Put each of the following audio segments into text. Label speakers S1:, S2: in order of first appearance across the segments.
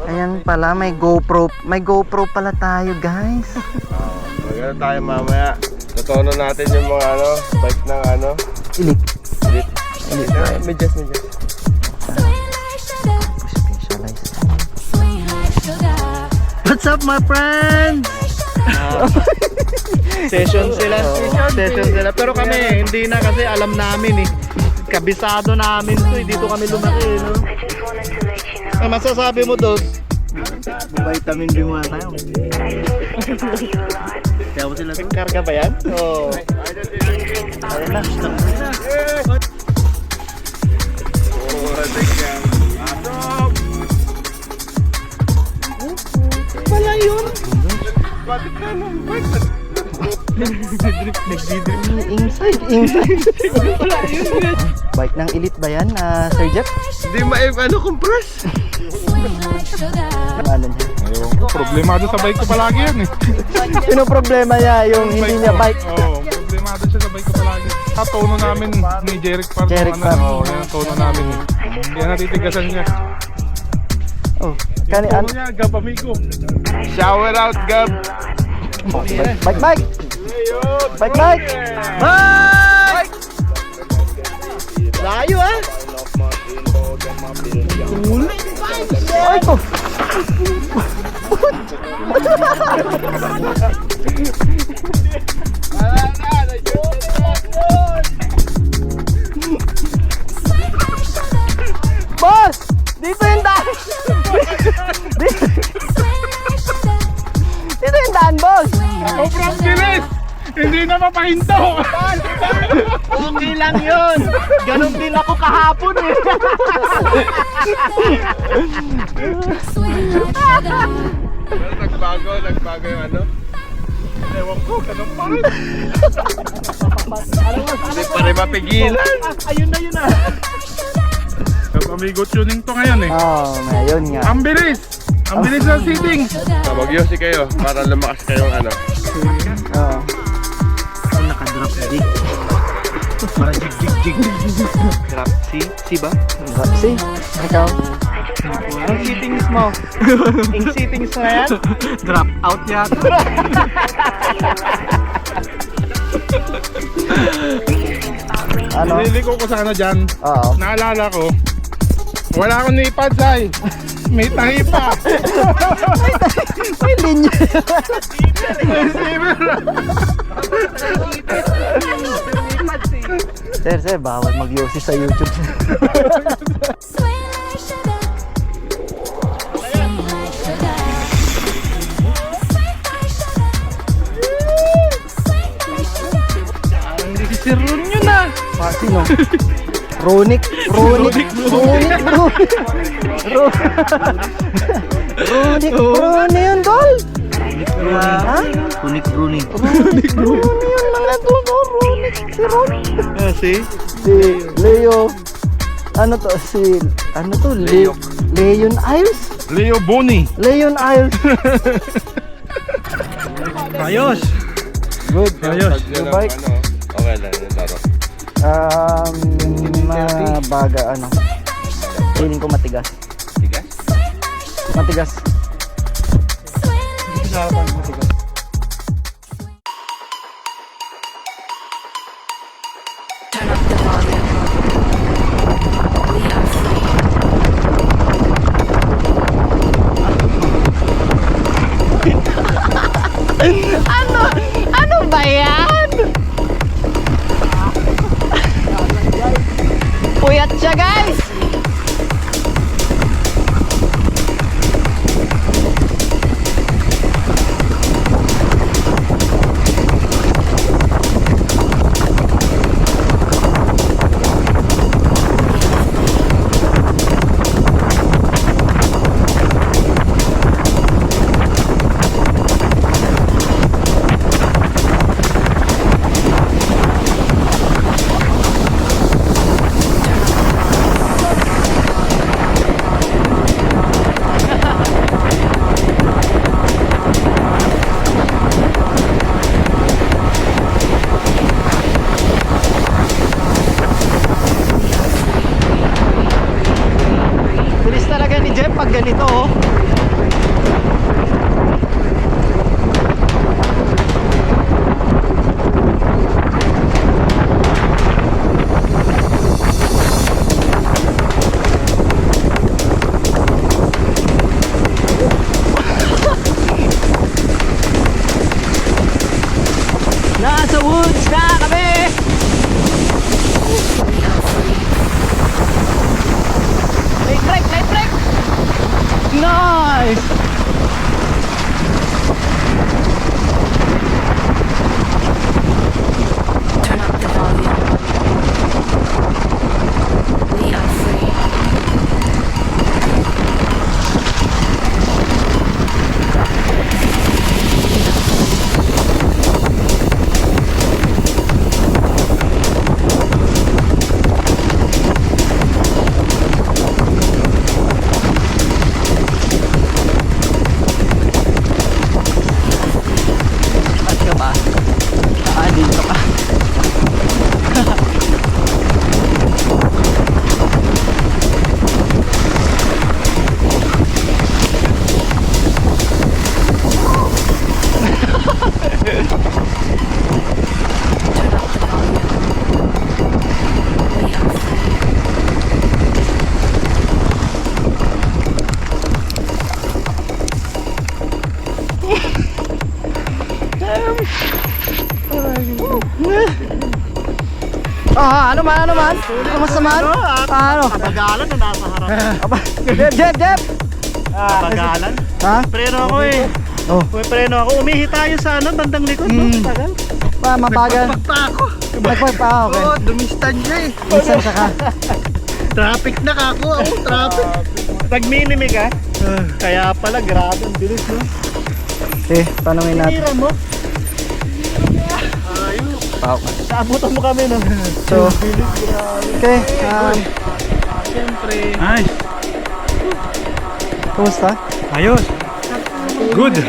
S1: Ayan pala, may GoPro. May GoPro pala tayo, guys.
S2: Maganda tayo mamaya. Tutono natin yung mga bike ng
S1: Ilik.
S2: Elite.
S1: Medyas. What's up, my friends?
S3: Session sila. Pero kami, hindi na kasi alam namin eh. Kabisado namin to eh. Dito kami lumaki eh, no? Ay, masasabi mo, Dos?
S1: Vitamin B muna tayo.
S3: Kaya mo sila karga ba yan? Oo.
S1: Ayan na.
S3: Wala yun.
S1: Inside. Bike ng Elite ba yan, Sir Jeff?
S2: Hindi compress.
S1: Ano niya?
S4: Problemado sa bike ko palagi yan eh.
S1: Sino problema niya? Yung hindi niya bike?
S4: Oo, problemado siya sa bike ko palagi. Tono namin ni Jeric Park.
S1: Jeric Park.
S4: Oo, yan ang tono namin eh. Kaya natitigasan niya.
S1: Oh, kani
S4: Tono niya, Gab amigo.
S2: Shower out, Gab.
S1: Bike! Bike!
S3: Layo ah.
S1: Ay ko! Boss! Dito yung daan! Dito yung daan, boss!
S4: Sobrang bilis! Hindi na mapahinto!
S3: Okay lang yun. Ganon din ako kahapon eh.
S2: Pero nagbago yung
S4: Ewan ko, ganun pa rin.
S2: Hindi pa rin mapigilan.
S3: Ayun na yun ah.
S4: Gab amigo tuning to ngayon eh.
S1: Oh, ayun nga.
S4: Ang bilis! Ang bilis ng seating!
S2: Mag-yosi kayo para lumakas kayong
S1: Oh.
S3: Ang naka-drop dig. Para jig. Drop si ba?
S1: See? Ikaw?
S3: Ang settings mo. Ang settings na yan. Drop out yata.
S1: Ano?
S4: Nililiko ko sana dyan.
S1: Oo.
S4: Naalala ko, wala akong nipad, Sai. May tahi pa.
S1: May linya. Sir, bawal mag-yosi sa YouTube.
S3: Hindi si Ron yun ah.
S1: Sino? Ronic yun, tol. Ha?
S3: Kunik Rooney.
S1: Ronic yun mga tol, Ronic. Si Ron.
S3: Si?
S1: Si Leo. Ano to? Leon Isles?
S4: Leo Boni.
S1: Leon Isles.
S3: Ayos.
S1: Good.
S4: Ayos.
S1: Yung bike?
S2: Okay lang yung laro.
S1: Mabaga, feeling ko matigas.
S2: Tigas?
S1: Matigas.
S3: Ano ba yan? Puyat siya guys. Nice!
S5: Turn up the volume. We are free.
S3: At ka ba? Dito ka.
S5: Turn up the volume. We are free.
S1: Ano man? Kamusta man? Ano?
S3: Kabagalan na nasa harap.
S1: Jeb!
S3: Kabagalan?
S1: Ha?
S3: Preno ako eh.
S1: Oh.
S3: May preno ako. Umihi tayo sa ano, bandang likod. No? Tagal.
S1: Mabagal.
S3: Nagpagpag pa ako.
S1: Nagpagpa, okay.
S3: dumistan siya eh.
S1: Minsan siya ka.
S3: Traffic na kako. Traffic. Nagminimig ah. Kaya pala, grabe. Ang bilis no.
S1: Okay, tanongin natin.
S3: Tira mo.
S1: Pao.
S3: Naabutan mo kami no.
S1: So,
S3: Bilis, grabe.
S1: okay.
S3: Siyempre.
S4: Nice.
S1: Kumusta?
S4: Ayos. Good.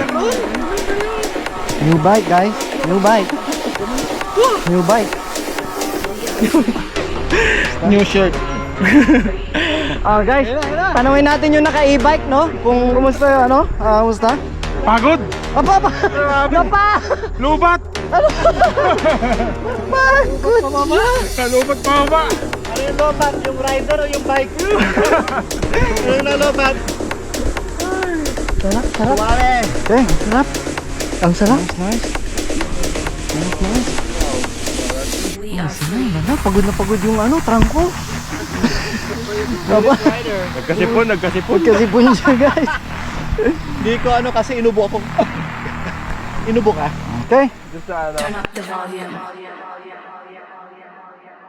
S1: New bike, guys. New bike. New bike.
S3: New shirt.
S1: Guys, tanongin natin yung naka-e-bike, no? Kung kumusta yung ano? Kumusta?
S4: Pagod.
S1: Apa!
S4: Lubat.
S1: Good.
S4: Lubat pa ba?
S3: Ano yung lobat? Yung rider o yung bike? Ano yung nalobat?
S1: Sarap.
S3: Wale.
S1: Okay, sarap. Ang sarap. Nice.
S5: We are free.
S1: Pagod na pagod yung ano, trangko. Aba,
S2: Nagkasipon.
S1: kasi po niya, guys.
S3: Hindi ko ano kasi inubo ako. Inubo ka?
S1: Okay.
S2: Just ano.
S5: Turn up the volume.